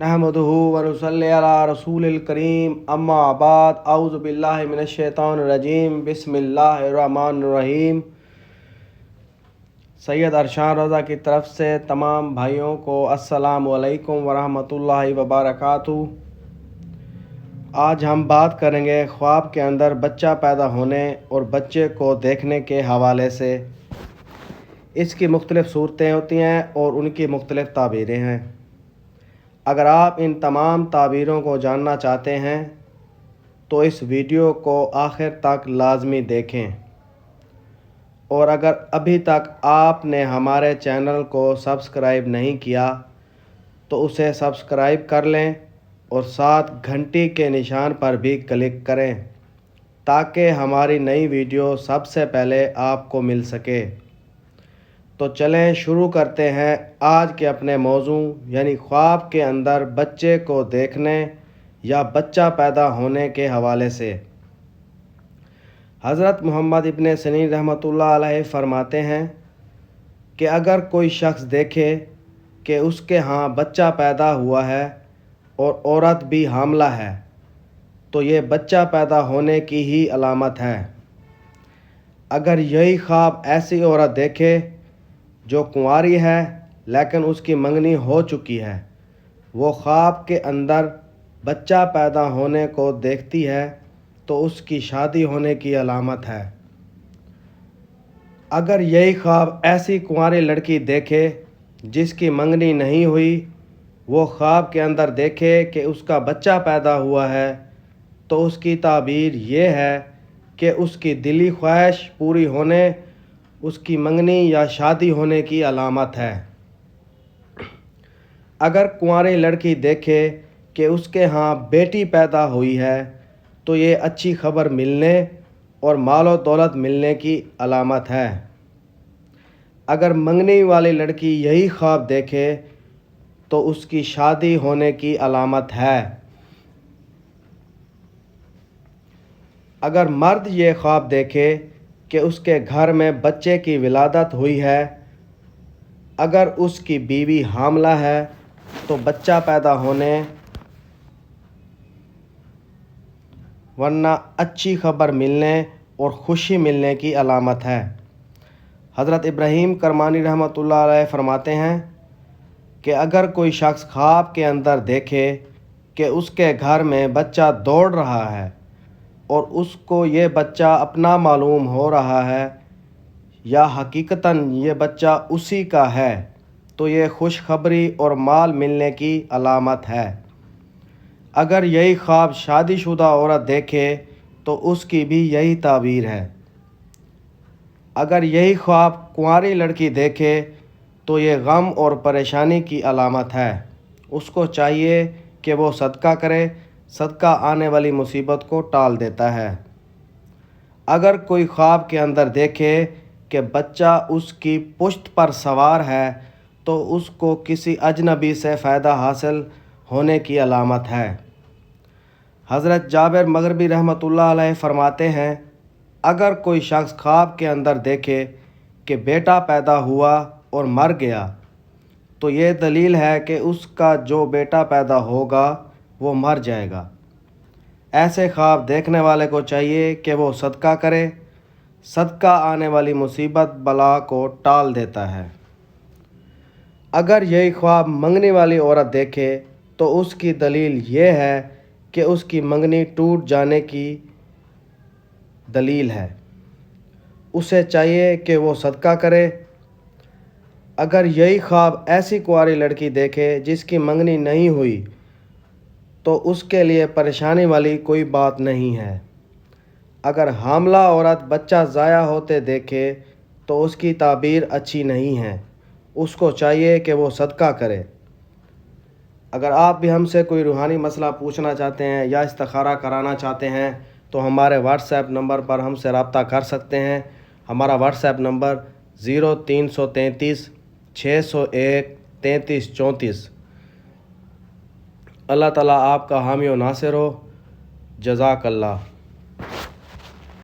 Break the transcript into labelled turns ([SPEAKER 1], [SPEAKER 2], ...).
[SPEAKER 1] नहमदुहु व नुसल्ली अला रसूलिल करीम अम्मा बाद औज़ु बिल्लाहि मिनश शैतानिर रजीम बिस्मिल्लाहिर रहमानिर रहीम। सैयद अरशान रज़ा की तरफ से तमाम भाइयों को अस्सलामु अलैकुम व रहमतुल्लाहि व बरकातुहू। आज हम बात करेंगे ख्वाब के अंदर बच्चा पैदा होने और बच्चे को देखने के हवाले से। इसकी मुख्तलिफ़ सूरतें होती हैं और उनकी मुख्तलिफ़ ताबीरें हैं। अगर आप इन तमाम ताबीरों को जानना चाहते हैं तो इस वीडियो को आखिर तक लाजमी देखें, और अगर अभी तक आपने हमारे चैनल को सब्सक्राइब नहीं किया तो उसे सब्सक्राइब कर लें और साथ घंटी के निशान पर भी क्लिक करें ताकि हमारी नई वीडियो सबसे पहले आपको मिल सके। तो चलें शुरू करते हैं आज के अपने मौजू यानी ख्वाब के अंदर बच्चे को देखने या बच्चा पैदा होने के हवाले से। हज़रत मोहम्मद इब्न सिरीन रहमतुल्लाह अलैह फरमाते हैं कि अगर कोई शख्स देखे कि उसके यहाँ बच्चा पैदा हुआ है और औरत भी हामला है तो ये बच्चा पैदा होने की ही अलामत है। अगर यही ख्वाब ऐसी औरत देखे जो कुंवारी है लेकिन उसकी मंगनी हो चुकी है, वो ख्वाब के अंदर बच्चा पैदा होने को देखती है तो उसकी शादी होने की अलामत है। अगर यही ख्वाब ऐसी कुंवारी लड़की देखे जिसकी मंगनी नहीं हुई, वो ख्वाब के अंदर देखे कि उसका बच्चा पैदा हुआ है तो उसकी ताबीर ये है कि उसकी दिली ख्वाहिश पूरी होने, उसकी मंगनी या शादी होने की अलामत है। अगर कुंवारी लड़की देखे कि उसके यहाँ बेटी पैदा हुई है तो ये अच्छी खबर मिलने और मालो दौलत मिलने की अलामत है। अगर मंगनी वाली लड़की यही ख्वाब देखे तो उसकी शादी होने की अलामत है। अगर मर्द ये ख्वाब देखे कि उसके घर में बच्चे की विलादत हुई है, अगर उसकी बीवी हामला है तो बच्चा पैदा होने वरना अच्छी खबर मिलने और खुशी मिलने की अलामत है। हज़रत इब्राहीम करमानी रहमतुल्लाह अलैह फरमाते हैं कि अगर कोई शख्स ख्वाब के अंदर देखे कि उसके घर में बच्चा दौड़ रहा है और उसको ये बच्चा अपना मालूम हो रहा है या हकीकतन ये बच्चा उसी का है तो ये खुशखबरी और माल मिलने की अलामत है। अगर यही ख्वाब शादीशुदा औरत देखे तो उसकी भी यही ताबीर है। अगर यही ख्वाब कुंवारी लड़की देखे तो ये गम और परेशानी की अलामत है। उसको चाहिए कि वो सदका करे, सदका आने वाली मुसीबत को टाल देता है। अगर कोई ख्वाब के अंदर देखे कि बच्चा उसकी पुश्त पर सवार है तो उसको किसी अजनबी से फ़ायदा हासिल होने की अलामत है। हज़रत जाबिर मग़रिबी रहमतुल्लाह अलैह फरमाते हैं, अगर कोई शख्स ख्वाब के अंदर देखे कि बेटा पैदा हुआ और मर गया तो ये दलील है कि उसका जो बेटा पैदा होगा वो मर जाएगा। ऐसे ख्वाब देखने वाले को चाहिए कि वो सदका करे, सदका आने वाली मुसीबत बला को टाल देता है। अगर यही ख्वाब मंगनी वाली औरत देखे तो उसकी दलील ये है कि उसकी मंगनी टूट जाने की दलील है। उसे चाहिए कि वो सदका करे। अगर यही ख्वाब ऐसी कुंवारी लड़की देखे जिसकी मंगनी नहीं हुई तो उसके लिए परेशानी वाली कोई बात नहीं है। अगर हामला औरत बच्चा ज़ाया होते देखे तो उसकी ताबीर अच्छी नहीं है। उसको चाहिए कि वो सदका करे। अगर आप भी हमसे कोई रूहानी मसला पूछना चाहते हैं या इस्तिखारा कराना चाहते हैं तो हमारे व्हाट्सएप नंबर पर हमसे रब्ता कर सकते हैं। हमारा व्हाट्सएप नंबर 0333 601 3334। अल्लाह ताला आपका हामी व नासिर हो। जज़ाकल्लाह।